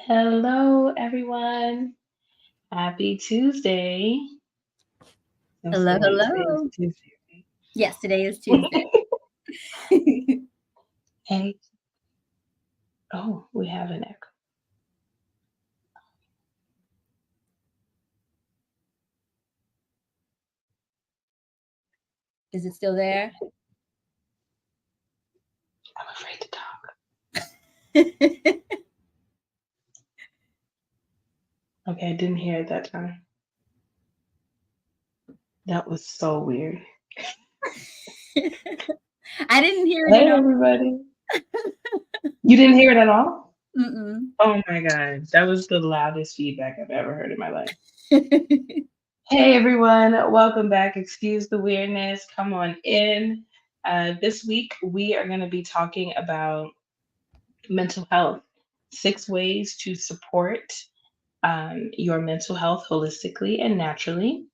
Hello, everyone. Happy Tuesday. I'm Hello, saying right. Today is hello. Tuesday. Yes, today is Right? Tuesday. Hey, oh, we have an echo. Is it still there? I'm afraid to talk. Okay, I didn't hear it that time. That was so weird. I didn't hear it at Hey, all. everybody. You didn't hear it at all? Mm-mm. Oh my God. That was the loudest feedback I've ever heard in my life. Hey, everyone. Welcome back. Excuse the weirdness. Come on in. This week, we are going to be talking about mental health, 6 ways to support your mental health holistically and naturally.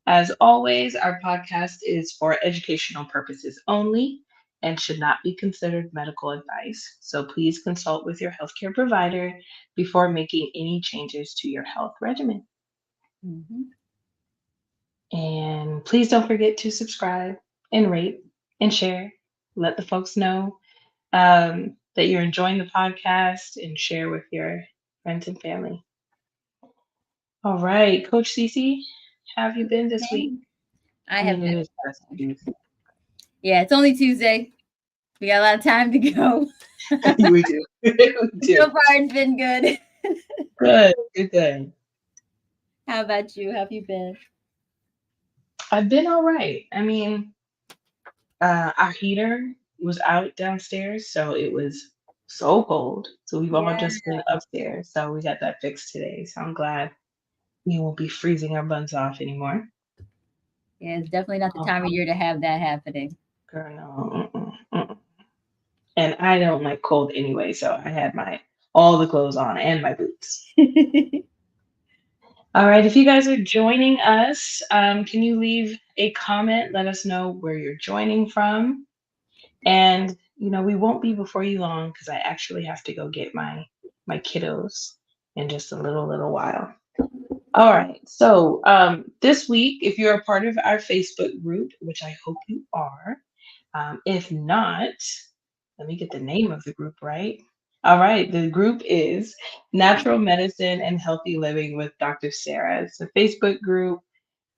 As always, our podcast is for educational purposes only and should not be considered medical advice. So please consult with your healthcare provider before making any changes to your health regimen. Mhm. And please don't forget to subscribe and rate and share. Let the folks know that you're enjoying the podcast and share with your friends and family. All right, Coach Cece, how have you been this week? Same. I I have mean, been. it is past Tuesday. Yeah, it's only Tuesday. We got a lot of time to go. We do. We do. So far, it's been good. Good, good, good. How about you? How have you been? I've been all right. I mean, our heater was out downstairs, so it was so cold. So we've all Yeah. just been upstairs. So we got that fixed today. So I'm glad we won't be freezing our buns off anymore. Yeah, it's definitely not the Oh, time of year to have that happening. girl, no. Mm-mm. And I don't like cold anyway, so I had my all the clothes on and my boots. All right, if you guys are joining us, can you leave a comment? Let us know where you're joining from. And we won't be before you long because I actually have to go get my kiddos in just a little while. All right. So this week, if you're a part of our Facebook group, which I hope you are, if not, let me get the name of the group right. All right. The group is Natural Medicine and Healthy Living with Dr. Sarah. It's a Facebook group.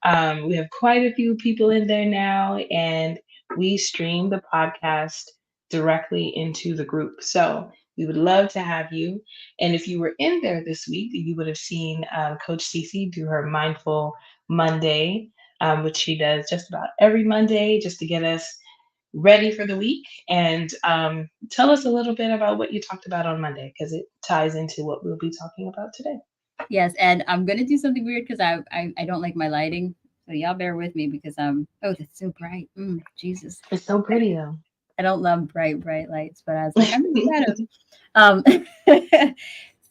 We have quite a few people in there now, and we stream the podcast directly into the group. So we would love to have you. And if you were in there this week, you would have seen Coach Cece do her Mindful Monday, which she does just about every Monday just to get us ready for the week. And tell us a little bit about what you talked about on Monday because it ties into what we'll be talking about today. Yes, and I'm gonna do something weird because I don't like my lighting, so y'all bear with me because oh, that's so bright. Jesus, It's so pretty though. I don't love bright lights, but I was like, I'm in shadows.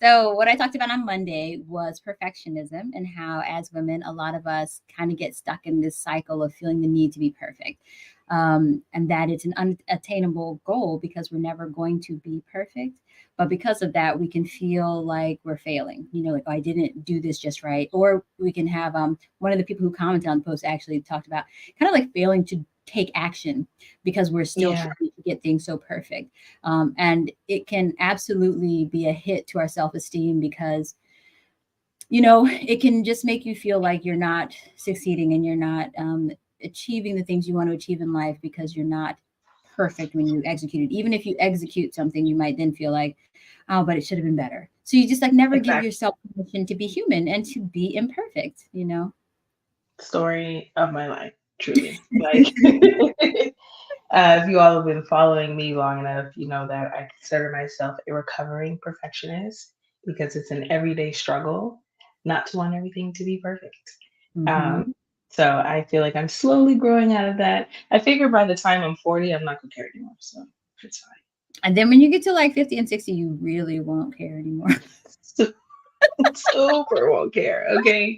So what I talked about on Monday was perfectionism and how, as women, a lot of us kind of get stuck in this cycle of feeling the need to be perfect, and that it's an unattainable goal because we're never going to be perfect. But because of that, we can feel like we're failing. Like, oh, I didn't do this just right, or we can have one of the people who commented on the post actually talked about kind of like failing to take action because we're still Yeah, trying to get things so perfect. And it can absolutely be a hit to our self esteem because, it can just make you feel like you're not succeeding and you're not achieving the things you want to achieve in life because you're not perfect when you execute it. Even if you execute something, you might then feel like, oh, but it should have been better. So you just like never give exactly. yourself permission to be human and to be imperfect. Story of my life, truly. Like, if you all have been following me long enough, you know that I consider myself a recovering perfectionist because it's an everyday struggle not to want everything to be perfect. Um, Hmm. so I feel like I'm slowly growing out of that. I figure by the time I'm 40, I'm not gonna care anymore. So it's And then when you get to like 50 and 60, you really won't care anymore. fine. Super won't care. Okay,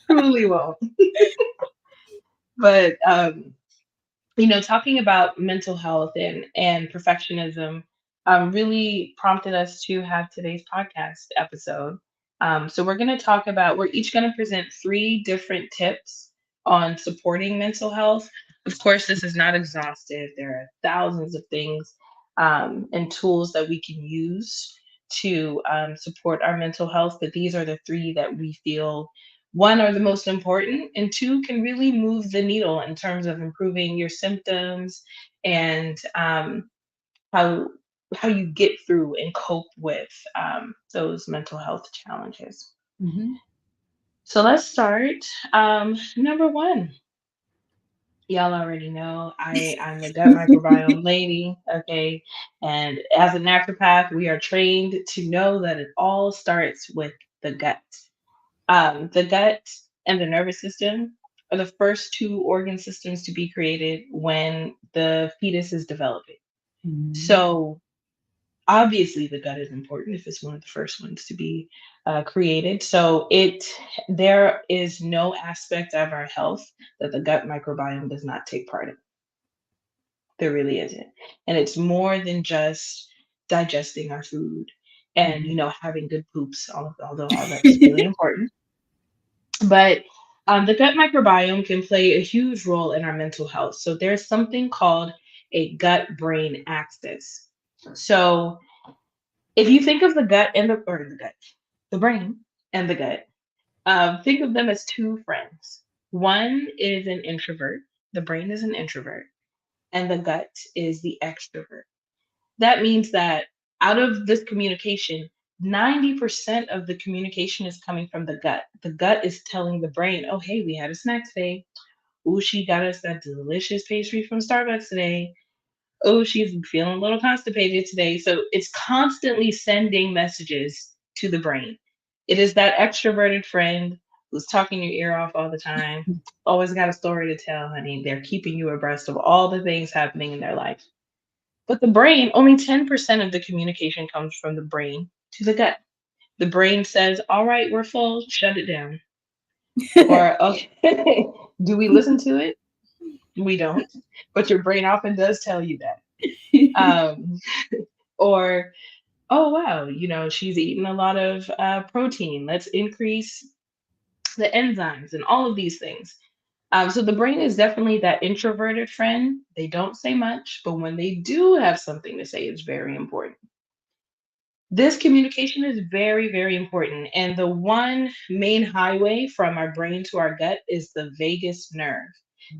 truly won't. But talking about mental health and perfectionism, really prompted us to have today's podcast episode. So we're going to talk about, we're each going to present three different tips on supporting mental health. Of course, this is not exhaustive. There are thousands of things and tools that we can use to support our mental health, but these are the three that we feel one are the most important, and two can really move the needle in terms of improving your symptoms and how how you get through and cope with those mental health challenges. Hmm. So let's start. Number one, y'all already know I'm the gut microbiome lady, okay? And as a naturopath, we are trained to know that it all starts with the gut. The gut and the nervous system are the first two organ systems to be created when the fetus is developing. Hmm. So obviously the gut is important if it's one of the first ones to be created. So it there is no aspect of our health that the gut microbiome does not take part in. There really isn't. And it's more than just digesting our food and having good poops, although all that's really important. But the gut microbiome can play a huge role in our mental health. So there's something called a gut brain axis. So if you think of the gut and the brain and the gut, think of them as two friends. One is an introvert, the brain is an introvert, and the gut is the extrovert. That means that out of this communication, 90% of the communication is coming from the gut. The gut is telling the brain, oh, hey, we had a snack today. Oh, she got us that delicious pastry from Starbucks today. Oh, she's feeling a little constipated today. So it's constantly sending messages to the brain. It is that extroverted friend who's talking your ear off all the time. Always got a story to tell, honey. They're keeping you abreast of all the things happening in their life. But the brain, only 10% of the communication comes from the brain to the gut. The brain says, all right, we're full, shut it down. Or, okay, do we listen to it? We don't. But your brain often does tell you that. Um, or oh wow, she's eating a lot of protein, let's increase the enzymes and all of these things. So the brain is definitely that introverted friend. They don't say much, but when they do have something to say, it's very important. This communication is very, very important, and the one main highway from our brain to our gut is the vagus nerve.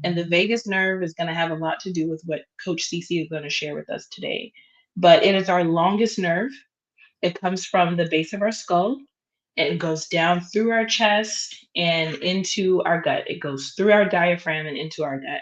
And the vagus nerve is going to have a lot to do with what Coach Cece is going to share with us today. But it is our longest nerve. It comes from the base of our skull. It goes down through our chest and into our gut. It goes through our diaphragm and into our gut.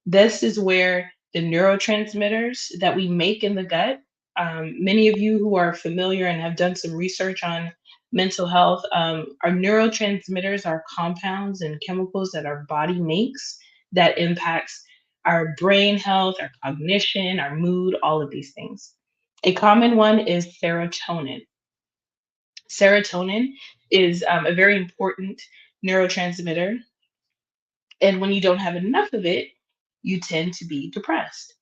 This is where the neurotransmitters that we make in the gut, many of you who are familiar and have done some research on mental health, our neurotransmitters are compounds and chemicals that our body makes that impacts our brain health, our cognition, our mood, all of these things. A common one is serotonin. Serotonin is a very important neurotransmitter. And when you don't have enough of it, you tend to be depressed.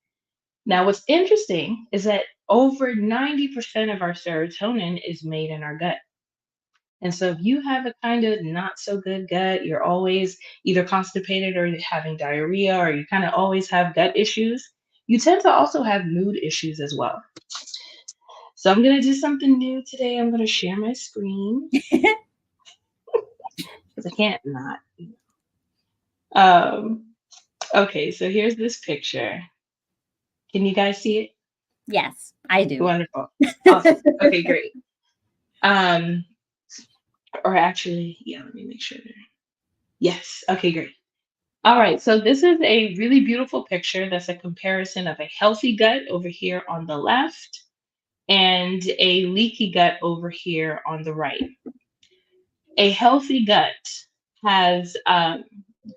Now, what's interesting is that over 90% of our serotonin is made in our gut. And so, if you have a kind of not so good gut, you're always either constipated or having diarrhea, or you kind of always have gut issues, you tend to also have mood issues as well. So, I'm going to do something new today. I'm going to share my screen because I can't not. Um, okay, so here's this picture. Can you guys see it? Yes, I do. Wonderful. Awesome. Okay, great. Um, or actually, yeah, let me make sure. Yes. Okay, great. All right. So this is a really beautiful picture that's a comparison of a healthy gut over here on the left and a leaky gut over here on the right. A healthy gut has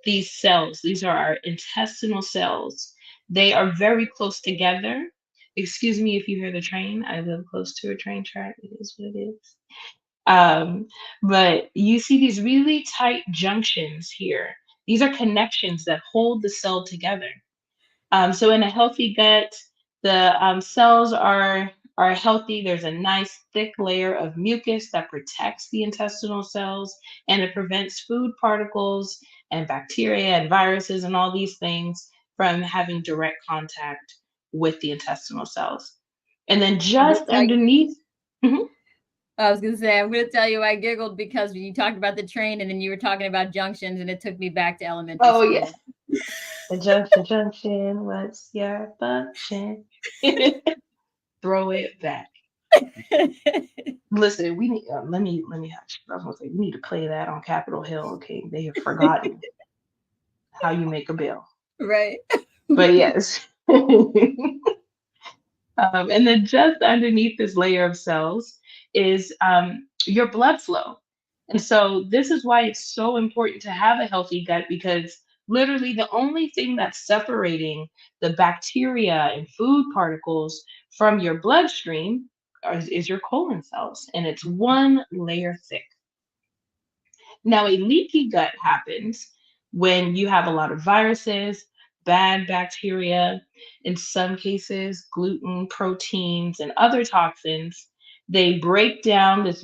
these cells. These are our intestinal cells. They are very close together. Excuse me if you hear the train. I live close to a train track. It is what it is. Um, but you see these really tight junctions here. These are connections that hold the cell together. So in a healthy gut, The cells are healthy. There's a nice thick layer of mucus that protects the intestinal cells, and it prevents food particles and bacteria and viruses and all these things from having direct contact with the intestinal cells. And then I'm gonna just tell you. underneath, mhm. I was gonna say, I'm gonna tell you, I giggled because you talked about the train, and then you were talking about junctions, and it took me back to elementary Oh yes, school. the junction. What's your function? Throw it back. Listen, we need. Let me. I was gonna say we need to play that on Capitol Hill. Okay, they have forgotten how you make a bill. Right. But yes. And then just underneath this layer of cells is your blood flow. And so this is why it's so important to have a healthy gut, because literally the only thing that's separating the bacteria and food particles from your bloodstream is your colon cells, and it's one layer thick. Now, a leaky gut happens when you have a lot of viruses, bad bacteria, in some cases, gluten, proteins, and other toxins. They break down this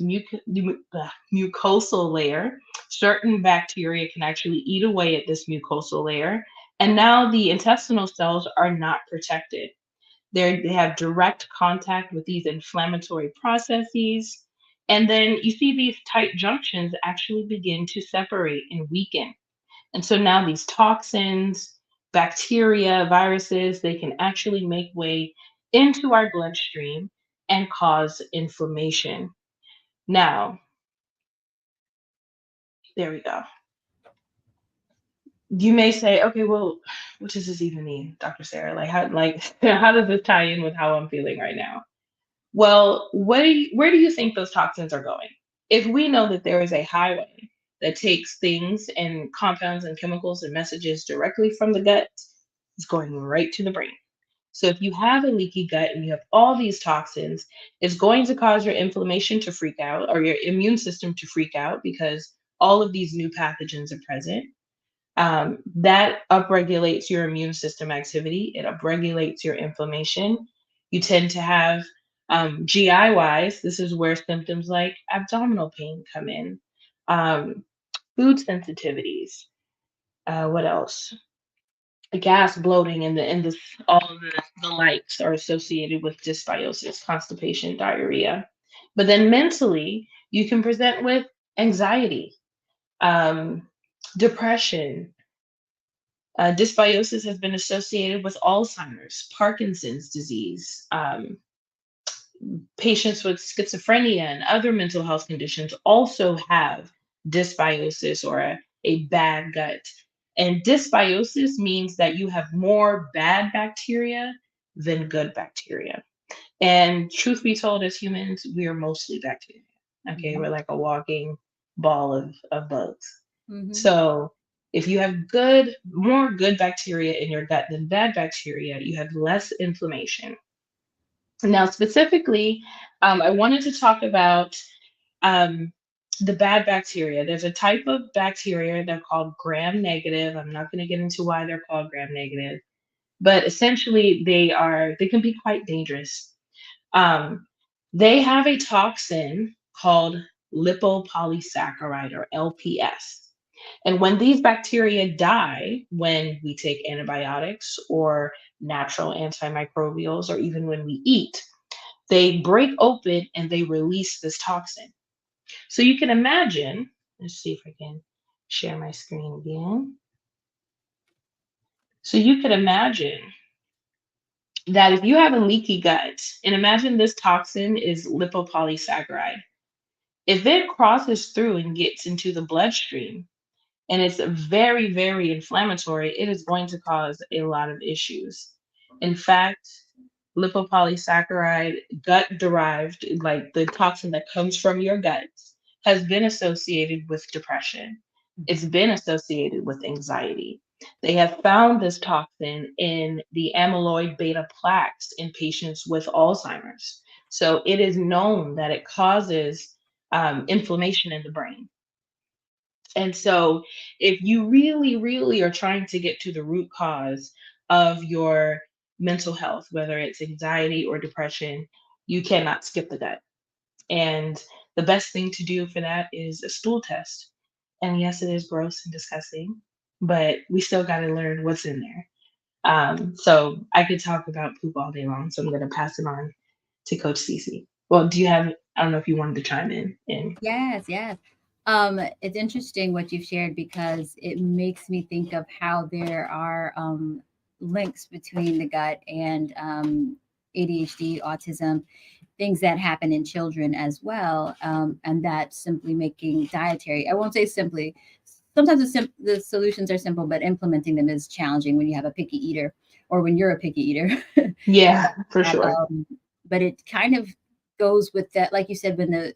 mucosal layer. Certain bacteria can actually eat away at this mucosal layer. And now the intestinal cells are not protected. They have direct contact with these inflammatory processes. And then you see these tight junctions actually begin to separate and weaken. And so now these toxins, bacteria, viruses, they can actually make way into our bloodstream and cause inflammation. Now, there we go. You may say, okay, well, what does this even mean, Dr. Sarah? Like how does this tie in with how I'm feeling right now? Well, where do you think those toxins are going? If we know that there is a highway that takes things and compounds and chemicals and messages directly from the gut, it's going right to the brain. So if you have a leaky gut and you have all these toxins, it's going to cause your inflammation to freak out or your immune system to freak out because all of these new pathogens are present. That upregulates your immune system activity. It upregulates your inflammation. You tend to have GI wise, this is where symptoms like abdominal pain come in, um, food sensitivities. What else? Gas, bloating, and all of the likes are associated with dysbiosis, constipation, diarrhea. But then mentally, you can present with anxiety, um, depression. Dysbiosis has been associated with Alzheimer's, Parkinson's disease. Patients with schizophrenia and other mental health conditions also have dysbiosis or a bad gut. And dysbiosis means that you have more bad bacteria than good bacteria. And truth be told, as humans, we are mostly bacteria. Okay, Mhm. we're like a walking ball of bugs. Mhm. So if you have more good bacteria in your gut than bad bacteria, you have less inflammation. Now, specifically, I wanted to talk about um, the bad bacteria. There's a type of bacteria, they're called gram negative. I'm not going to get into why they're called gram negative, but essentially they can be quite dangerous. Um, they have a toxin called lipopolysaccharide or LPS. And when these bacteria die, when we take antibiotics or natural antimicrobials, or even when we eat, they break open and they release this toxin. So you can imagine, let's see if I can share my screen again. So you can imagine that if you have a leaky gut, and imagine this toxin is lipopolysaccharide, if it crosses through and gets into the bloodstream, and it's very, very inflammatory, it is going to cause a lot of issues. In fact, lipopolysaccharide, gut derived, like the toxin that comes from your gut, has been associated with depression. It's been associated with anxiety. They have found this toxin in the amyloid beta plaques in patients with Alzheimer's. So it is known that it causes inflammation in the brain. And so, if you really, really are trying to get to the root cause of mental health, whether it's anxiety or depression, you cannot skip the gut. And the best thing to do for that is a stool test. And yes, it is gross and disgusting, but we still got to learn what's in there. So I could talk about poop all day long, so I'm going to pass it on to Coach Cece. Well, do you have? I don't know if you wanted to chime in. And Yes, yes. It's interesting what you've shared because it makes me think of how there are links between the gut and ADHD, autism, things that happen in children as well, and that simply making dietary. I won't say simply. Sometimes the solutions are simple, but implementing them is challenging when you have a picky eater or when you're a picky eater. yeah, for sure. um, but it kind of goes with that, like you said, when the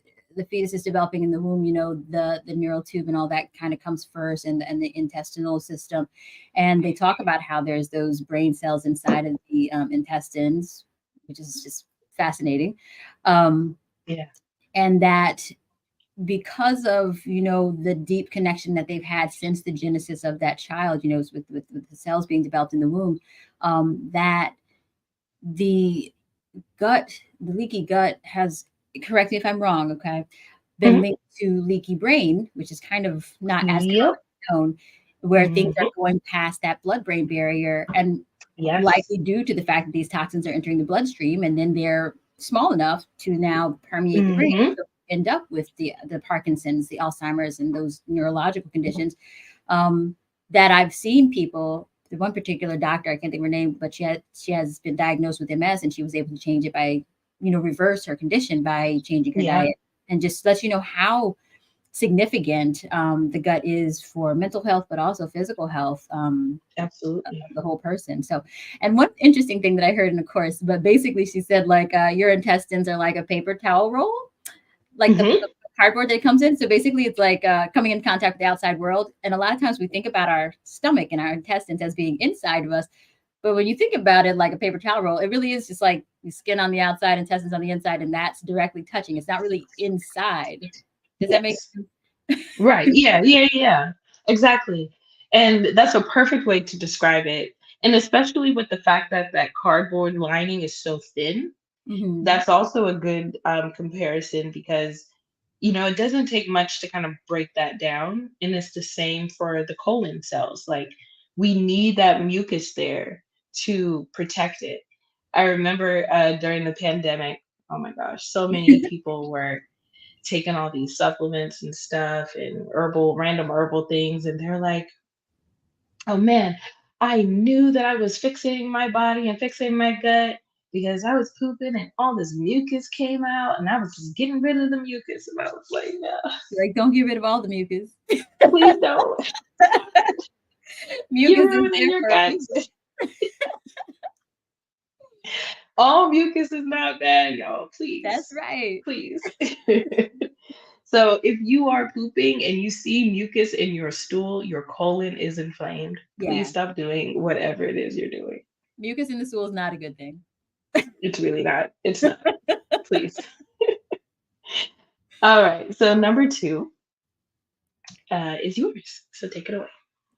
fetus is developing in the womb, the neural tube and all that kind of comes first, and the intestinal system, and they talk about how there's those brain cells inside of the intestines, which is just fascinating, um, Yeah. and that because of the deep connection that they've had since the genesis of that child, with the cells being developed in the womb, that the gut, the leaky gut has, correct me if I'm wrong, okay, been Mhm. linked to leaky brain, which is kind of not as Yep. commonly known, where things are Hmm. going past that blood-brain barrier, and Yes. likely due to the fact that these toxins are entering the bloodstream, and then they're small enough to now permeate the brain. Hmm. So end up with the Parkinson's, the Alzheimer's, and those neurological conditions, um, that I've seen people. The one particular doctor, I can't think of her name, but she has been diagnosed with MS, and she was able to change it by, reverse her condition by changing her Yeah. diet, and just let you know how significant the gut is for mental health, but also physical health, of Absolutely. the whole person. So, and one interesting thing that I heard in a course, but basically she said like your intestines are like a paper towel roll, like the Hmm. cardboard that comes in. So basically, it's like coming in contact with the outside world. And a lot of times we think about our stomach and our intestines as being inside of us. But when you think about it like a paper towel roll, it really is just like the skin on the outside, intestines on the inside, and that's directly touching. It's not really inside. Does that make Yes. Right. Yeah. Yeah. Yeah. Exactly. And that's a perfect way to describe it. And especially with the fact that that cardboard lining is so thin, hmm that's also a good comparison because it doesn't take much to kind of break that down, and it's the same for the colon cells. Like, we need that mucus there to protect it. I remember during the pandemic, oh my gosh, so many people were taking all these supplements and stuff and random herbal things, and they're like, oh man, I knew that I was fixating my body and fixating my gut because I was pooping and all this mucus came out and I was just getting rid of the mucus. And I was like, no, Like, don't get rid of all the mucus. please don't. You're Mucus is ruining there your for a guts. reason. All mucus is not bad, y'all. That's Please. right. Please. So if you are pooping and you see mucus in your stool, your colon is inflamed. Please Yeah. stop doing whatever it is you're doing. Mucus in the stool is not a good thing. It's really not. It's not. Please. All right. So number two is yours. So take it away.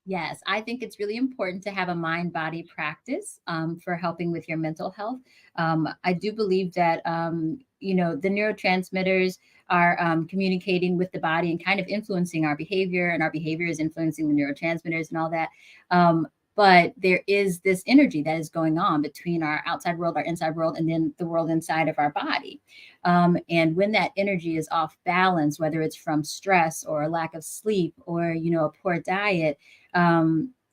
Yes, I think it's really important to have a mind body practice for helping with your mental health. I do believe that, the neurotransmitters are communicating with the body and kind of influencing our behavior, and our behavior is influencing the neurotransmitters and all that. But there is this energy that is going on between our outside world, our inside world, and then the world inside of our body. And when that energy is off balance, whether it's from stress or a lack of sleep or, a poor diet,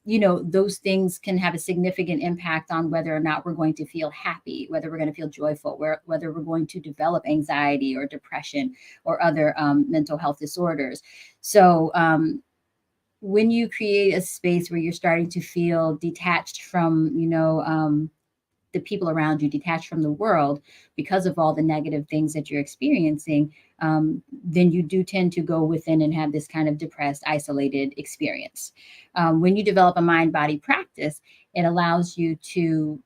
those things can have a significant impact on whether or not we're going to feel happy, whether we're going to feel joyful, whether we're going to develop anxiety or depression or other mental health disorders. So, when you create a space where you're starting to feel detached from, the people around you, detached from the world because of all the negative things that you're experiencing, then you do tend to go within and have this kind of depressed, isolated experience. When you develop a mind body practice, it allows you to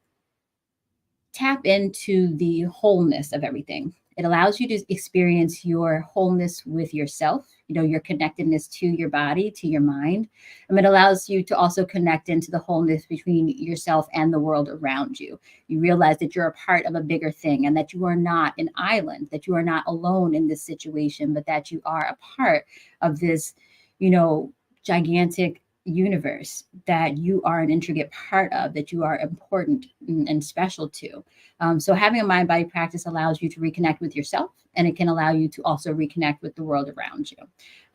tap into the wholeness of everything. It allows you to experience your wholeness with yourself, your connectedness to your body, to your mind. It allows you to also connect into the wholeness between yourself and the world around you. You realize that you're a part of a bigger thing and that you are not an island, that you are not alone in this situation, but that you are a part of this, you know, gigantic universe, that you are an intricate part of, that you are important and special to. So having a mind body practice allows you to reconnect with yourself, and it can allow you to also reconnect with the world around you.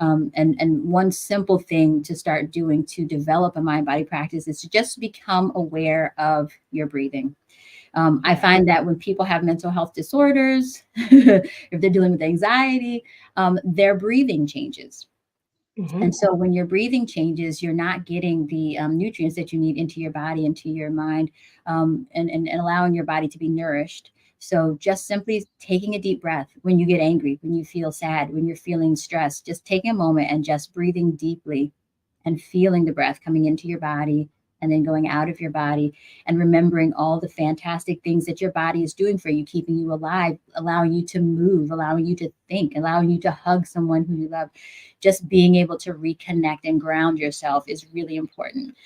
And one simple thing to start doing to develop a mind body practice is to just become aware of your breathing. I Yeah. find that when people have mental health disorders, if they're dealing with anxiety, their breathing changes. And Hmm. so when your breathing changes, you're not getting the nutrients that you need into your body, into your mind, and allowing your body to be nourished. So just simply taking a deep breath when you get angry, when you feel sad, when you're feeling stressed, just taking a moment and just breathing deeply and feeling the breath coming into your body and then going out of your body, and remembering all the fantastic things that your body is doing for you, keeping you alive, allowing you to move, allowing you to think, allowing you to hug someone who you love. Just being able to reconnect and ground yourself is really important.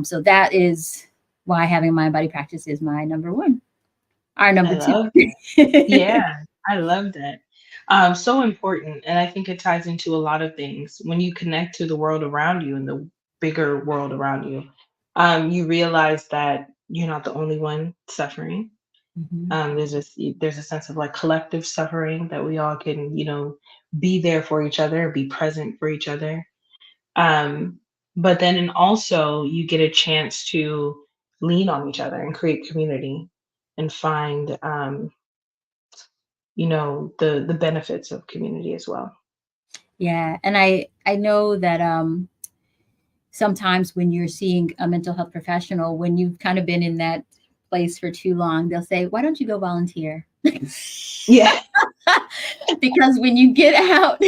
So that is why having a mind body practice is my number one. Our I number two. love that. Yeah, I love that. So important. And I think it ties into a lot of things. When you connect to the world around you and the bigger world around you, you realize that you're not the only one suffering. Mhm. There's a sense of like collective suffering that we all can, be there for each other, be present for each other. Um, but then and also you get a chance to lean on each other and create community and find the benefits of community as well. Yeah, and I know that sometimes when you're seeing a mental health professional, when you've kind of been in that place for too long, they'll say, "Why don't you go volunteer?" Yeah. Because when you get out,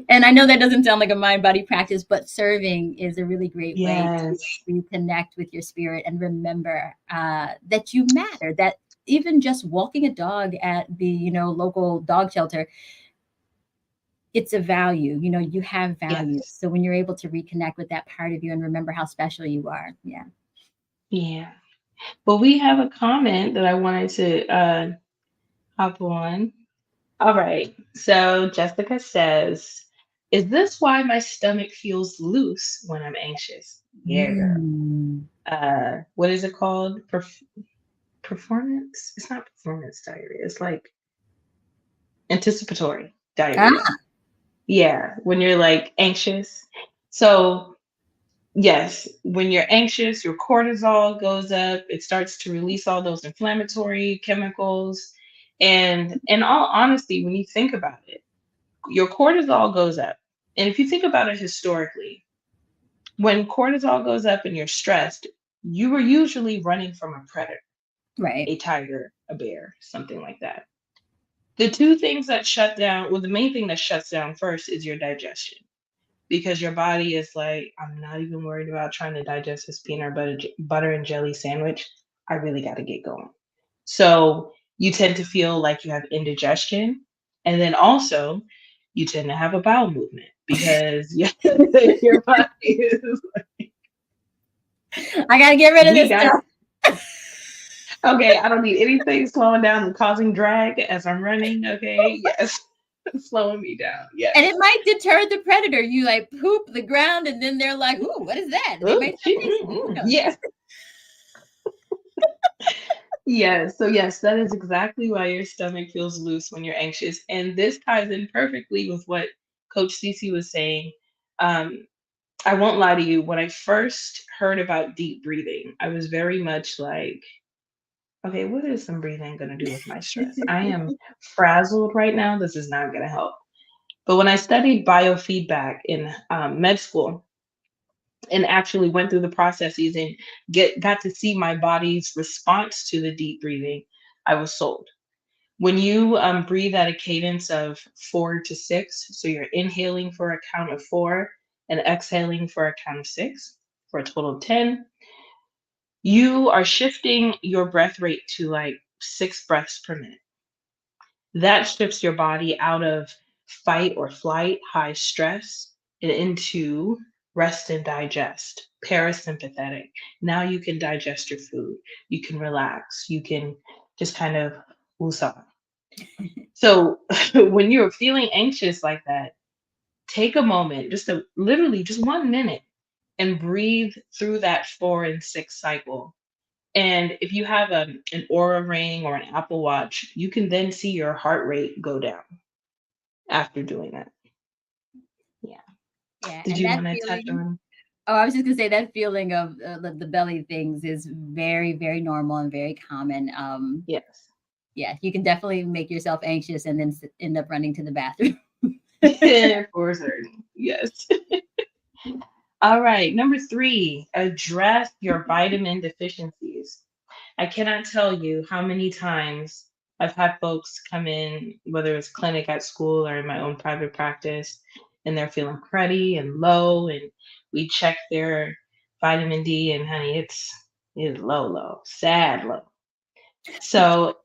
and I know that doesn't sound like a mind body practice, but serving is a really great way to Yes. reconnect with your spirit and remember that you matter. That even just walking a dog at the local dog shelter, it's a value. You have value. Yes. So when you're able to reconnect with that part of you and remember how special you are, yeah. Yeah. Well, we have a comment that I wanted to hop on. All right. So Jessica says, "Is this why my stomach feels loose when I'm anxious?" Yeah, girl. Mm. What is it called? Performance? It's not performance diarrhea. It's like anticipatory diarrhea. Ah, Yeah, when you're like anxious. So yes, when you're anxious, your cortisol goes up. It starts to release all those inflammatory chemicals. And in all honesty, when you think about it, your cortisol goes up. And if you think about it historically, when cortisol goes up and you're stressed, you were usually running from a predator, right. a tiger, a bear, something like that. The two things that shut down, well, the main thing that shuts down first is your digestion, because your body is like, I'm not even worried about trying to digest this peanut butter and jelly sandwich. I really got to get going. So you tend to feel like you have indigestion. And then also, you tend to have a bowel movement because your body is, I got to get rid of we this got, stuff. okay, I don't need anything slowing down and causing drag as I'm running. Okay, yes, slowing me down. And it Yes. might deter the predator. You like poop the ground, and then they're like, "Ooh, what is that?" They Ooh, might start tasting. Who knows? yes. Yes. So yes, that is exactly why your stomach feels loose when you're anxious. And this ties in perfectly with what Coach Cece was saying. Um, I won't lie to you, when I first heard about deep breathing, I was very much like, okay, what is some breathing gonna do with my stress? I am frazzled right now. This is not gonna help. But when I studied biofeedback in med school, and actually went through the processes and got to see my body's response to the deep breathing, I was sold. When you breathe at a cadence of 4 to 6, so you're inhaling for a count of 4 and exhaling for a count of 6, for a total of 10, you are shifting your breath rate to like 6 breaths per minute. That shifts your body out of fight or flight, high stress, and into rest and digest, parasympathetic. Now you can digest your food, you can relax, you can just kind of woosah. So when you're feeling anxious like that, take a moment, just a literally just 1 minute, and breathe through that 4 and 6 cycle. And if you have an Aura ring or an Apple Watch, you can then see your heart rate go down after doing that. Yeah. Yeah, Did and you that want to touch feeling. on? Oh, I was just gonna say that feeling of the belly things is very, very normal and very common. Yes. Yeah, you can definitely make yourself anxious and then end up running to the bathroom. For certain. Yes. All right. Number three, address your vitamin deficiencies. I cannot tell you how many times I've had folks come in, whether it's clinic at school or in my own private practice, and they're feeling cruddy and low, and we check their vitamin D, and honey, it's low, low, sad low. So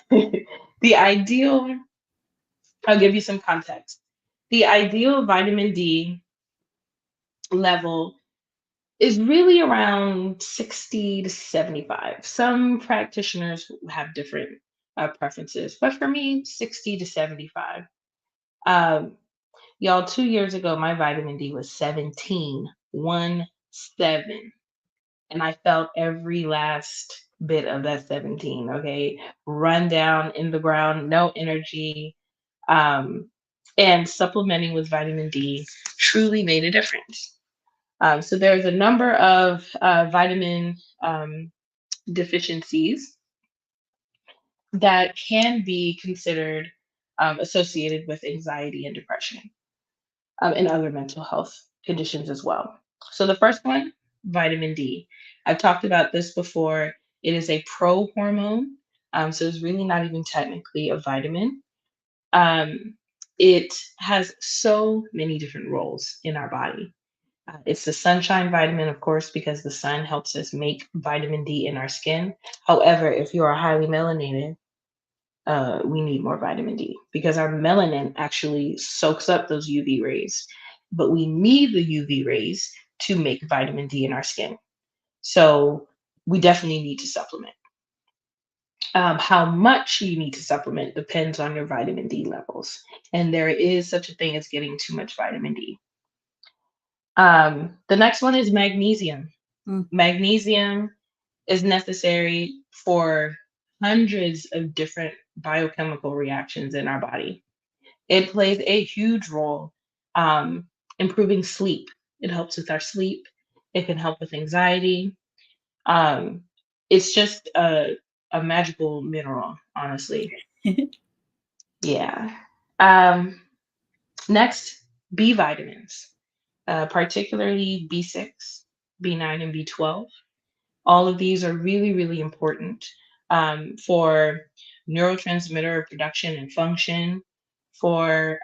the ideal, I'll give you some context. The ideal vitamin D level is really around 60 to 75. Some practitioners have different preferences, but for me, 60 to 75. Um, y'all, 2 years ago, my vitamin D was 17, 1 7. And I felt every last bit of that 17, okay? Run down in the ground, no energy. Um, and supplementing with vitamin D truly made a difference. So there's a number of vitamin deficiencies that can be considered associated with anxiety and depression, and other mental health conditions as well. So the first one, vitamin D. I've talked about this before. It is a pro hormone, so it's really not even technically a vitamin. Um, it has so many different roles in our body. It's the sunshine vitamin, of course, because the sun helps us make vitamin D in our skin. However, if you are highly melanated, we need more vitamin D because our melanin actually soaks up those UV rays. But we need the UV rays to make vitamin D in our skin. So we definitely need to supplement. How much you need to supplement depends on your vitamin D levels. And there is such a thing as getting too much vitamin D. The next one is magnesium. Mm. Magnesium is necessary for hundreds of different biochemical reactions in our body. It plays a huge role improving sleep. It helps with our sleep. It can help with anxiety. Um, it's just a magical mineral, honestly. Yeah. Um, Next, B vitamins, particularly B6, B9, and B12. All of these are really, really important for neurotransmitter production and function, for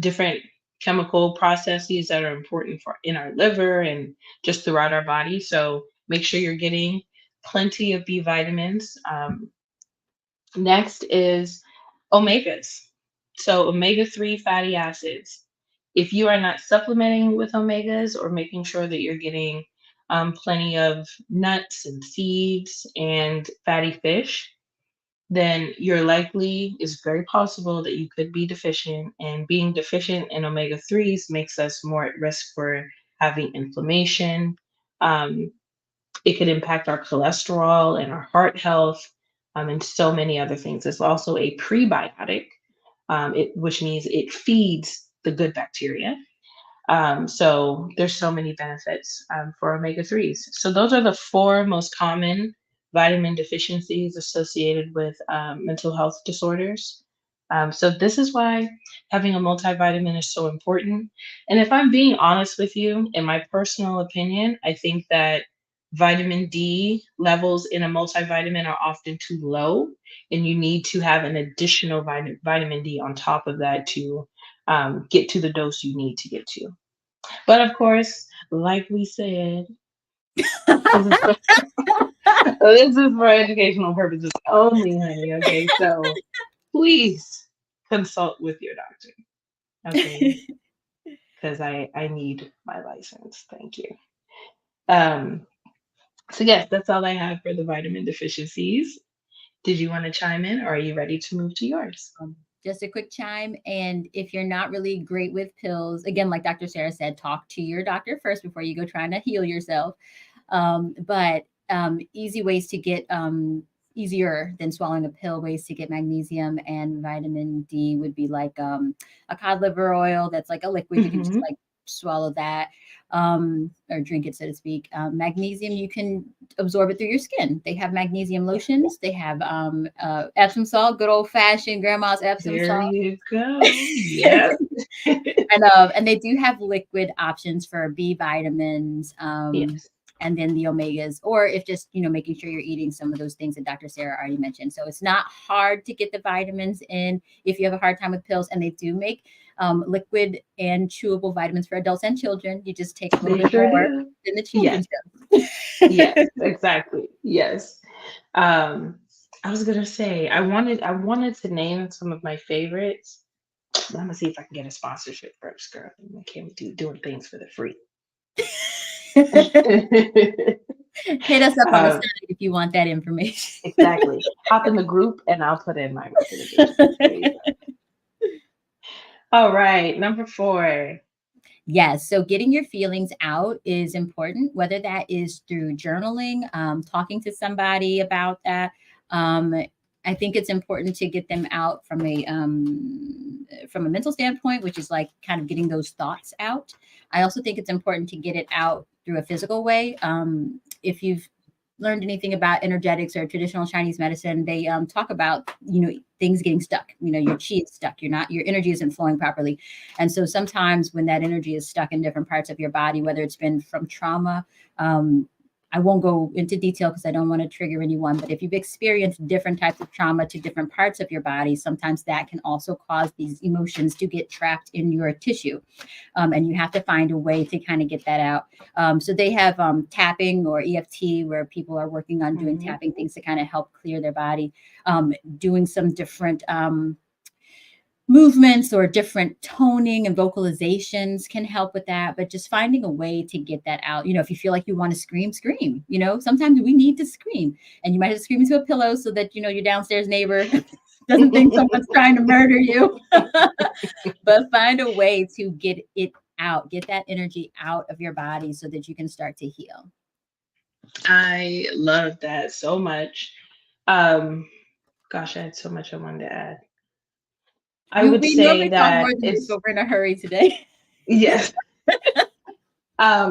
different chemical processes that are important for in our liver and just throughout our body. So make sure you're getting plenty of B vitamins. Next is omegas. So omega-3 fatty acids. If you are not supplementing with omegas or making sure that you're getting plenty of nuts and seeds and fatty fish, then you're likely, it's very possible that you could be deficient. And being deficient in omega-3s makes us more at risk for having inflammation. Um, it could impact our cholesterol and our heart health, and so many other things. It's also a prebiotic, which means it feeds the good bacteria. So there's so many benefits for omega-3s. So those are the four most common vitamin deficiencies associated with mental health disorders. So this is why having a multivitamin is so important. And if I'm being honest with you, in my personal opinion, I think that vitamin D levels in a multivitamin are often too low, and you need to have an additional vitamin D on top of that to get to the dose you need to get to. But of course, like we said, this is for, this is for educational purposes only, honey. Okay, so please consult with your doctor. Okay, because I need my license. Thank you. Um, so yes, that's all I have for the vitamin deficiencies. Did you want to chime in, or are you ready to move to yours? Just a quick chime. And if you're not really great with pills, again, like Dr. Sarah said, talk to your doctor first before you go trying to heal yourself. But easy ways to get easier than swallowing a pill, ways to get magnesium and vitamin D would be like a cod liver oil that's like a liquid. You can just Hmm. like swallow that or drink it, so to speak. Magnesium, you can absorb it through your skin. They have magnesium Yeah, lotions. They have Epsom salt, good old fashioned grandma's Epsom there salt. you go. Yep. And they do have liquid options for B vitamins, Yes. and then the omegas, or if just making sure you're eating some of those things that Dr. Sarah already mentioned. So it's not hard to get the vitamins in if you have a hard time with pills, and they do make liquid and chewable vitamins for adults and children. You just take a little They bit sure more do. than the Yes. children's dose. Yes. Exactly. Yes. Um, I was gonna say I wanted to name some of my favorites. I'm gonna see if I can get a sponsorship first, girl. I can't do doing things for the free. Hit us up on the uh, side if you want that information. exactly. Hop in the group and I'll put in my recommendations. There you go. All right, number four. Yes. So getting your feelings out is important, whether that is through journaling, talking to somebody about that. Um, I think it's important to get them out from a mental standpoint, which is like kind of getting those thoughts out. I also think it's important to get it out through a physical way. If you've learned anything about energetics or traditional Chinese medicine, they talk about things getting stuck. Your chi is stuck. Your energy isn't flowing properly, and so sometimes when that energy is stuck in different parts of your body, whether it's been from trauma, um, I won't go into detail because I don't want to trigger anyone, but if you've experienced different types of trauma to different parts of your body, sometimes that can also cause these emotions to get trapped in your tissue. And you have to find a way to kind of get that out. So they have tapping or EFT where people are working on doing Hmm. tapping things to kind of help clear their body, doing some different movements or different toning and vocalizations can help with that, but just finding a way to get that out. If you feel like you want to scream, scream. Sometimes we need to scream, and you might have to scream into a pillow so that your downstairs neighbor doesn't think someone's trying to murder you. But find a way to get it out, get that energy out of your body so that you can start to heal. I love that so much. Um, Gosh, I had so much I wanted to add. I would We say normally talk more that than this, it's but we're in a hurry today. yes.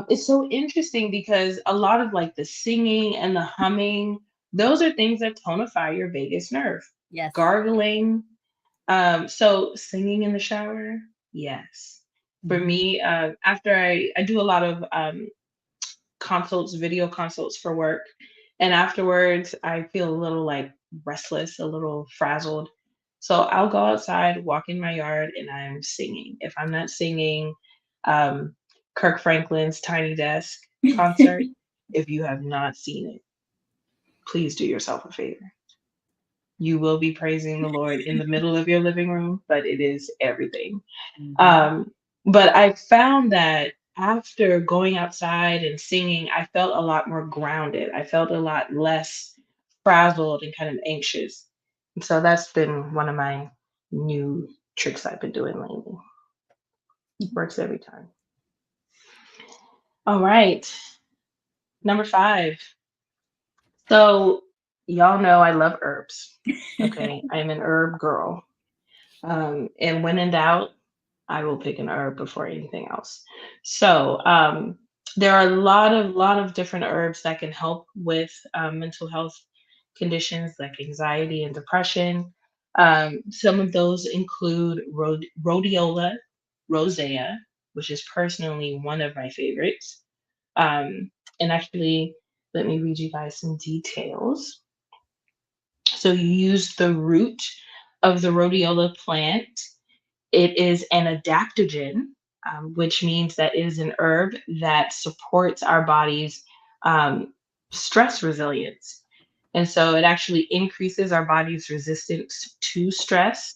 It's so interesting because a lot of like the singing and the humming, those are things that tonify your vagus nerve. Yes. Gargling, so singing in the shower, yes. For Mhm. me, after I do a lot of consults, video consults for work. And afterwards, I feel a little like restless, a little frazzled. So I'll go outside, walk in my yard, and I'm singing. If I'm not singing, um, Kirk Franklin's Tiny Desk concert, if you have not seen it, please do yourself a favor. You will be praising the Lord in the middle of your living room, but it is everything. Mhm. Um, but I found that after going outside and singing, I felt a lot more grounded. I felt a lot less frazzled and kind of anxious. And so that's been one of my new tricks I've been doing lately. Works every time. All right. Number five. So, y'all know I love herbs. Okay. I am an herb girl. And when in doubt, I will pick an herb before anything else. So there are a lot of different herbs that can help with mental health conditions like anxiety and depression. Some of those include rhodiola rosea, which is personally one of my favorites. Um, and actually, let me read you guys some details. So you use the root of the rhodiola plant. It is an adaptogen, which means that it is an herb that supports our body's um, stress resilience. And so it actually increases our body's resistance to stress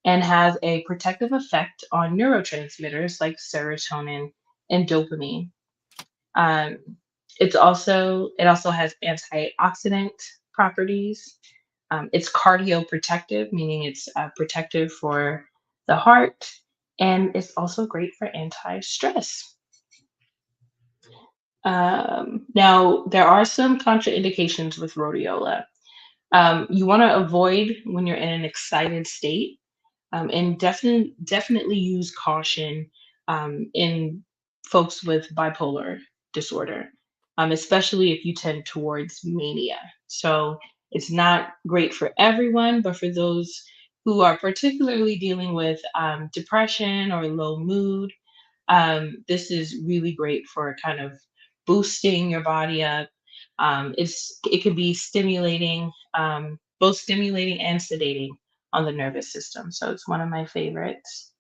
and has a protective effect on neurotransmitters like serotonin and dopamine. Um, it also has antioxidant properties. It's cardioprotective, meaning it's protective for the heart, and it's also great for anti-stress. Now, there are some contraindications with rhodiola. You want to avoid when you're in an excited state, and definitely use caution in folks with bipolar disorder, especially if you tend towards mania. So it's not great for everyone, but for those who are particularly dealing with depression or low mood, this is really great for kind of boosting your body up. It can be stimulating, both stimulating and sedating on the nervous system. So it's one of my favorites.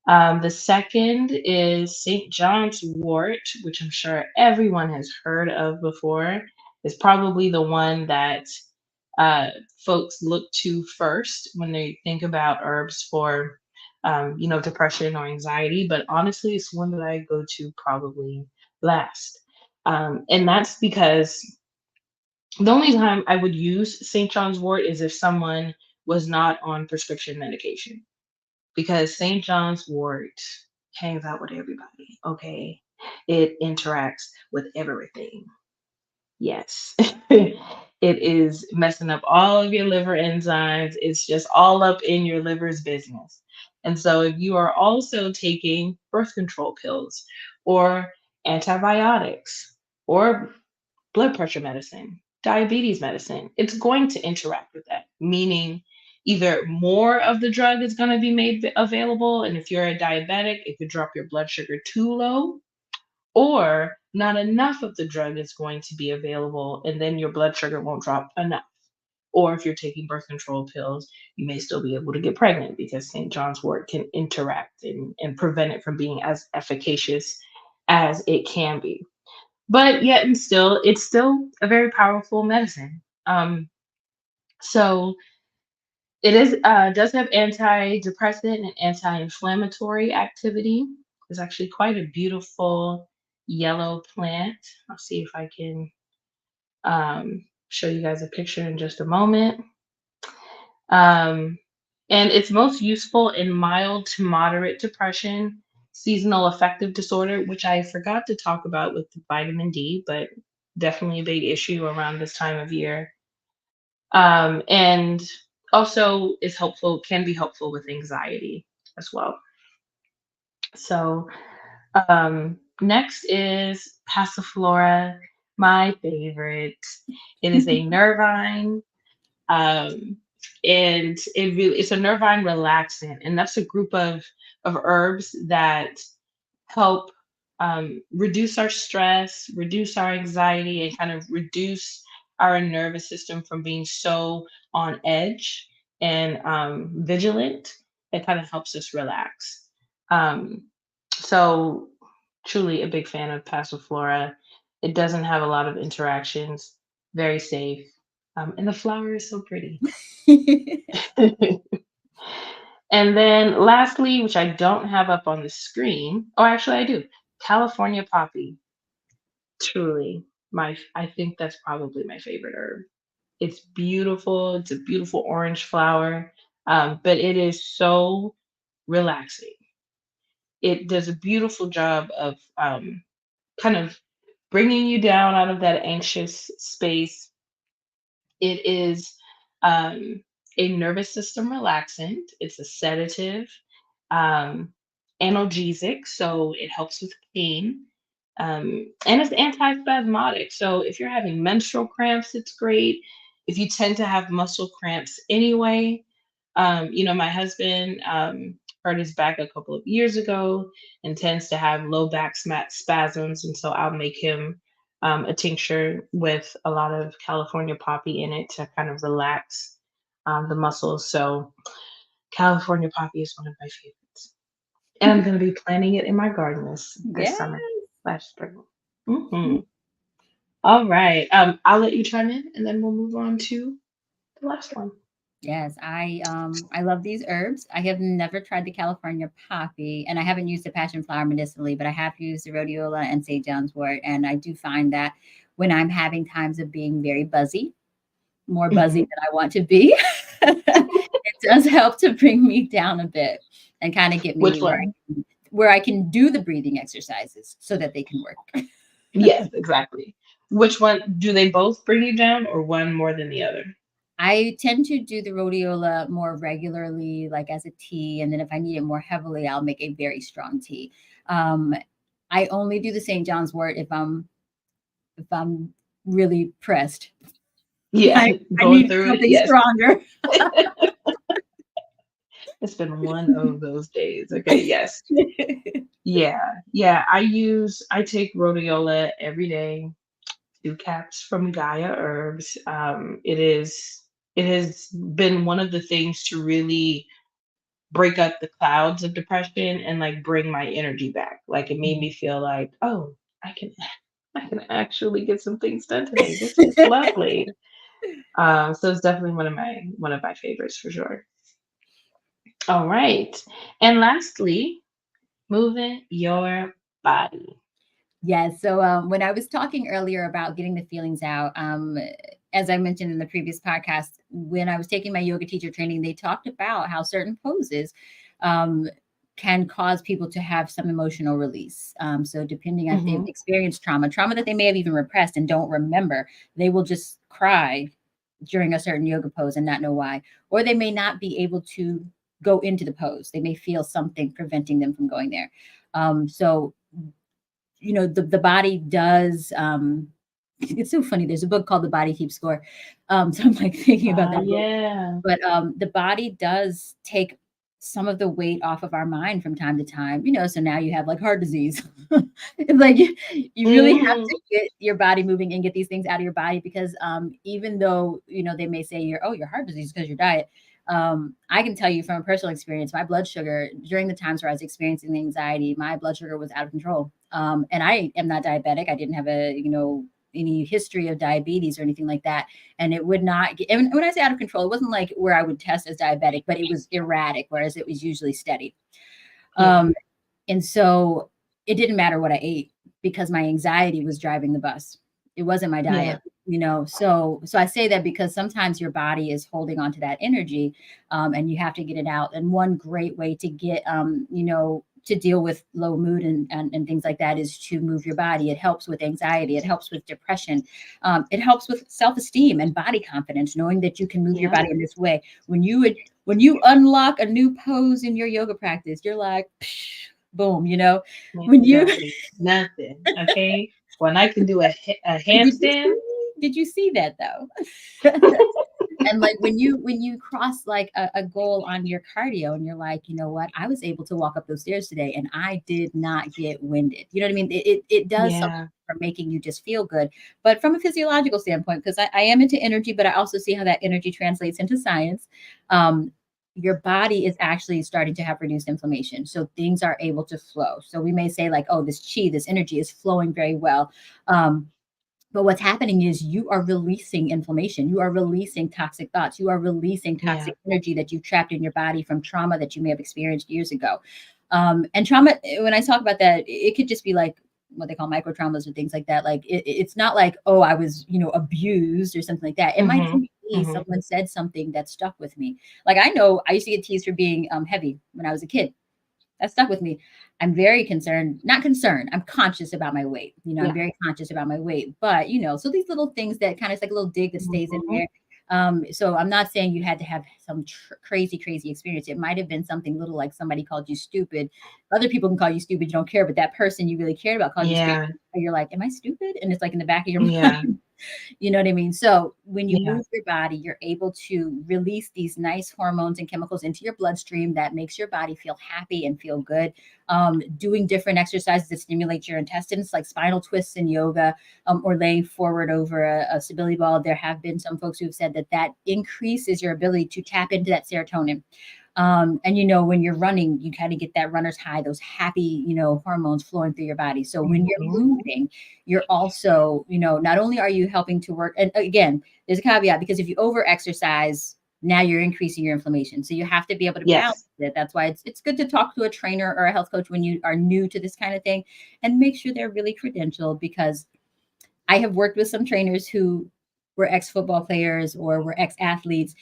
The second is St. John's wort, which I'm sure everyone has heard of before. It's probably the one that uh, folks look to first when they think about herbs for, depression or anxiety. But honestly, it's one that I go to probably last. And that's because the only time I would use St. John's wort is if someone was not on prescription medication, because St. John's wort hangs out with everybody. Okay. It interacts with everything. Yes. It is messing up all of your liver enzymes. It's just all up in your liver's business. And so if you are also taking birth control pills or antibiotics or blood pressure medicine, diabetes medicine, it's going to interact with that, meaning either more of the drug is going to be made available. And if you're a diabetic, it could drop your blood sugar too low, or not enough of the drug is going to be available, and then your blood sugar won't drop enough. Or if you're taking birth control pills, you may still be able to get pregnant because St. John's wort can interact and prevent it from being as efficacious as it can be. But yet and still, it's still a very powerful medicine. So it does have antidepressant and anti-inflammatory activity. It's actually quite a beautiful yellow plant. I'll see if I can show you guys a picture in just a moment. Um, and it's most useful in mild to moderate depression, seasonal affective disorder, which I forgot to talk about with the vitamin D, but definitely a big issue around this time of year. And also is helpful, can be helpful with anxiety as well. So next is Passiflora, my favorite. It is a nervine, um, and it's a nervine relaxant, and that's a group of herbs that help reduce our stress, reduce our anxiety, and kind of reduce our nervous system from being so on edge and vigilant. It kind of helps us relax. Um, so, truly a big fan of Passiflora. It doesn't have a lot of interactions, very safe, and the flower is so pretty. And then lastly, which I don't have up on the screen, oh, actually I do, California poppy. Truly, I think that's probably my favorite herb. It's beautiful. It's a beautiful orange flower, but it is so relaxing. It does a beautiful job of kind of bringing you down out of that anxious space. It is um, a nervous system relaxant. It's a sedative, um, analgesic, so it helps with pain, and it's antispasmodic. So if you're having menstrual cramps, it's great. If you tend to have muscle cramps anyway, my husband hurt his back a couple of years ago and tends to have low back spasms, and so I'll make him a tincture with a lot of California poppy in it to kind of relax the muscles. So California poppy is one of my favorites, and I'm going to be planting it in my garden this Yeah. summer, last spring. Hmm. All right. I'll let you chime in, and then we'll move on to the last one. Yes, I love these herbs. I have never tried the California poppy, and I haven't used the passion flower medicinally, but I have used the rhodiola and St. John's wort, and I do find that when I'm having times of being very buzzy, more buzzy Hmm. than I want to be, it does help to bring me down a bit and kind of get me Which one? where I can do the breathing exercises so that they can work. Yes, exactly. Which one do they both bring you down, or one more than the other? I tend to do the rhodiola more regularly, like as a tea, and then if I need it more heavily, I'll make a very strong tea. Um, I only do the St. John's wort if I'm really pressed. Yeah, I going need through it. something Yes, stronger. it's been one of those days. Okay, yes. Yeah, yeah. I take rhodiola every day. 2 caps from Gaia Herbs. It has been one of the things to really break up the clouds of depression and like bring my energy back. Like it made me feel like, oh, I can I can actually get some things done today. This is lovely. So it's definitely one of my favorites for sure. All right. And lastly, moving your body. Yes. So when I was talking earlier about getting the feelings out, as I mentioned in the previous podcast, when I was taking my yoga teacher training, they talked about how certain poses um, can cause people to have some emotional release. So depending on if they've Hmm. experienced trauma that they may have even repressed and don't remember, they will just cry during a certain yoga pose and not know why, or they may not be able to go into the pose. They may feel something preventing them from going there. So the body does it's so funny. There's a book called The Body Keeps Score. So I'm like thinking about that book. Yeah. But the body does take some of the weight off of our mind from time to time, so now you have like heart disease. It's like you really have Hmm. to get your body moving and get these things out of your body because even though they may say your heart disease because your diet, I can tell you from a personal experience, my blood sugar during the times where I was experiencing the anxiety, my blood sugar was out of control. And I am not diabetic. I didn't have any history of diabetes or anything like that. And it would not get, and when I say out of control, it wasn't like where I would test as diabetic, but it was erratic, whereas it was usually steady. Yeah. Um, and so it didn't matter what I ate because my anxiety was driving the bus. It wasn't my Yeah. diet. So I say that because sometimes your body is holding on to that energy, and you have to get it out. And one great way to get, to deal with low mood and things like that is to move your body. It helps with anxiety. It helps with depression. It helps with self-esteem and body confidence, knowing that you can move your Yeah. body in this way. When you unlock a new pose in your yoga practice, you're like, psh, boom, when Ain't you gonna be nothing. Okay. When I can do a did you handstand. see did you see that though? And like when you cross like a goal on your cardio and you're like, you know what, I was able to walk up those stairs today and I did not get winded. You know what I mean? It does something Yeah. for making you just feel good. But from a physiological standpoint, because I am into energy, but I also see how that energy translates into science. um, your body is actually starting to have reduced inflammation, so things are able to flow. So we may say like, oh, this energy is flowing very well. Um, but what's happening is you are releasing inflammation. You are releasing toxic thoughts. You are releasing Yeah. toxic energy that you've trapped in your body from trauma that you may have experienced years ago. And trauma, when I talk about that, it could just be like what they call micro traumas or things like that. Like it's not like, oh, I was, abused or something like that. It might Mhm. just be Mhm. someone said something that stuck with me. Like I know I used to get teased for being heavy when I was a kid. That stuck with me. I'm very concerned, not concerned, I'm conscious about my weight. I'm Yeah. very conscious about my weight. But, so these little things that kind of, it's like a little dig that stays in Mhm. there. So I'm not saying you had to have some crazy, crazy experience. It might have been something little like somebody called you stupid. Other people can call you stupid, you don't care, but that person you really cared about called you stupid. Yeah. You're like, am I stupid? And it's like in the back of your Yeah. mind. You know what I mean? So when you Yeah. move your body, you're able to release these nice hormones and chemicals into your bloodstream that makes your body feel happy and feel good. Doing different exercises that stimulate your intestines, like spinal twists in yoga, or laying forward over a stability ball. There have been some folks who've said that increases your ability to tap into that serotonin. And when you're running, you kind of get that runner's high, those happy, hormones flowing through your body. So when you're Mhm. moving, you're also, not only are you helping to work, and again, there's a caveat because if you over exercise, now you're increasing your inflammation. So you have to be able to balance Yes. it. That's why it's good to talk to a trainer or a health coach when you are new to this kind of thing, and make sure they're really credentialed, because I have worked with some trainers who were ex football players or were ex athletes,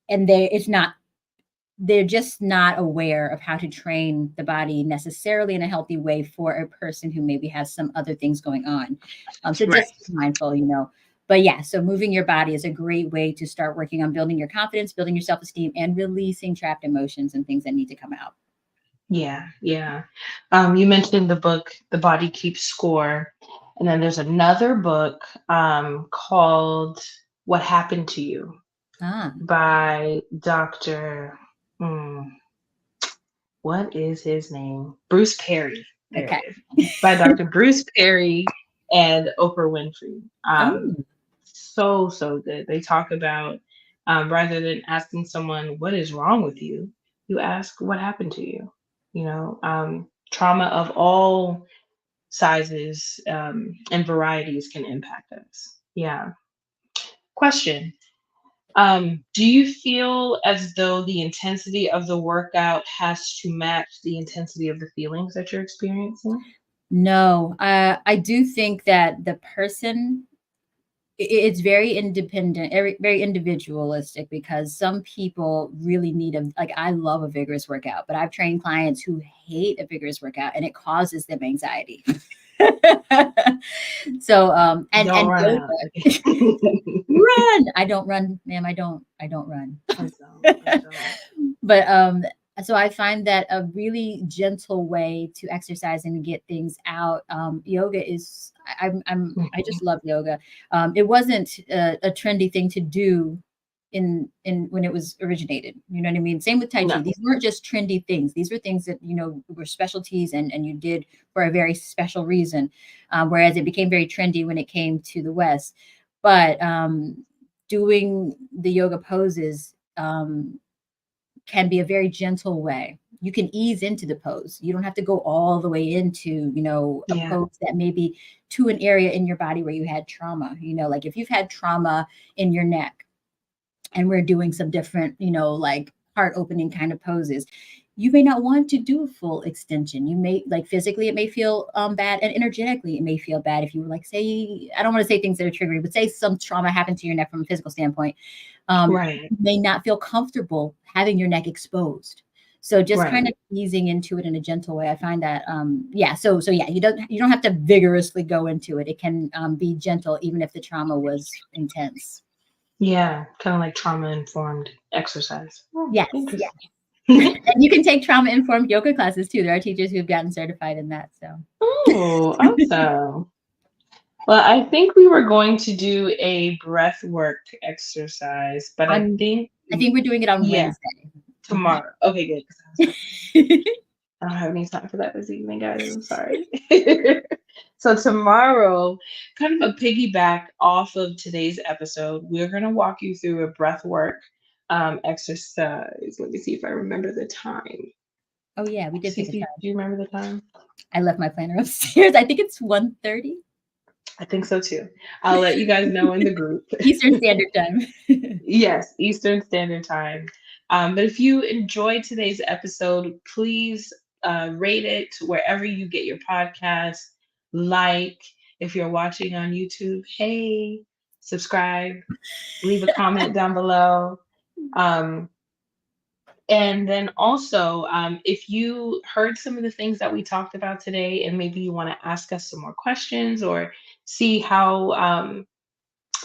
and they're just not aware of how to train the body necessarily in a healthy way for a person who maybe has some other things going on. So Right. just be mindful. But yeah, so moving your body is a great way to start working on building your confidence, building your self esteem, and releasing trapped emotions and things that need to come out. Yeah, yeah. You mentioned the book The Body Keeps Score, and then there's another book called What Happened to You Ah, by Dr. Hmm, what is his name? Bruce Perry. There it okay. is. By Dr. Bruce Perry and Oprah Winfrey. Oh, So good. They talk about rather than asking someone what is wrong with you, you ask what happened to you. Trauma of all sizes and varieties can impact us. Yeah. Question. Do you feel as though the intensity of the workout has to match the intensity of the feelings that you're experiencing? no. I do think that the person, it's very independent, very individualistic, because some people really need like, I love a vigorous workout, but I've trained clients who hate a vigorous workout and it causes them anxiety. So Don't and run yoga. out. Run. I don't run, ma'am. I don't run. I don't. I don't. But so I find that a really gentle way to exercise and get things out. Yoga is, I just Mhm. love yoga. It wasn't a trendy thing to do in when it was originated. You know what I mean? Same with Tai Chi. No. These weren't just trendy things. These were things that were specialties, and you did for a very special reason. Whereas it became very trendy when it came to the West. But doing the yoga poses can be a very gentle way. You can ease into the pose. You don't have to go all the way into, a Yeah. pose that may be to an area in your body where you had trauma. Like if you've had trauma in your neck, and we're doing some different, like heart opening kind of poses, you may not want to do a full extension. You may, like, physically it may feel bad, and energetically it may feel bad. If you were like, say, I don't want to say things that are triggering, but say some trauma happened to your neck from a physical standpoint, Right. you may not feel comfortable having your neck exposed. So just Right. kind of easing into it in a gentle way. I find that, yeah. So yeah, you don't have to vigorously go into it. It can be gentle, even if the trauma was intense. Yeah. Kind of like trauma informed exercise. Oh, Yes, interesting. and you can take trauma informed yoga classes too. There are teachers who've gotten certified in that. So Oh, awesome. Well, I think we were going to do a breath work exercise, but I on, think, I think we're doing it on yeah, Wednesday. Mhm. tomorrow. Okay, good. 'Cause I was like, I don't have any time for that this evening, guys. I'm sorry. So tomorrow, kind of a piggyback off of today's episode, we're gonna walk you through a breath work exercise. Let me see if I remember the time. Oh yeah, we did pick a Cece, time. do you remember the time? I left my planner upstairs. I think it's 1:30 I think so too. I'll let you guys know in the group. Eastern Standard Time. Yes, Eastern Standard Time. But if you enjoyed today's episode, please rate it wherever you get your podcast. Like, if you're watching on YouTube, hey, subscribe, leave a comment down below. Um, and then also, if you heard some of the things that we talked about today, and maybe you want to ask us some more questions or see how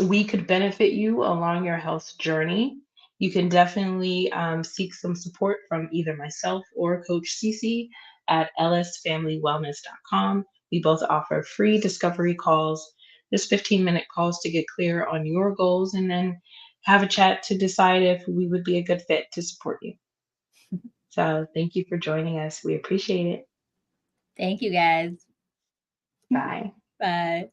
we could benefit you along your health journey, you can definitely seek some support from either myself or Coach Cece at lsfamilywellness.com. We both offer free discovery calls, just 15-minute calls to get clear on your goals and then have a chat to decide if we would be a good fit to support you. So thank you for joining us. We appreciate it. Thank you guys. Bye. Bye.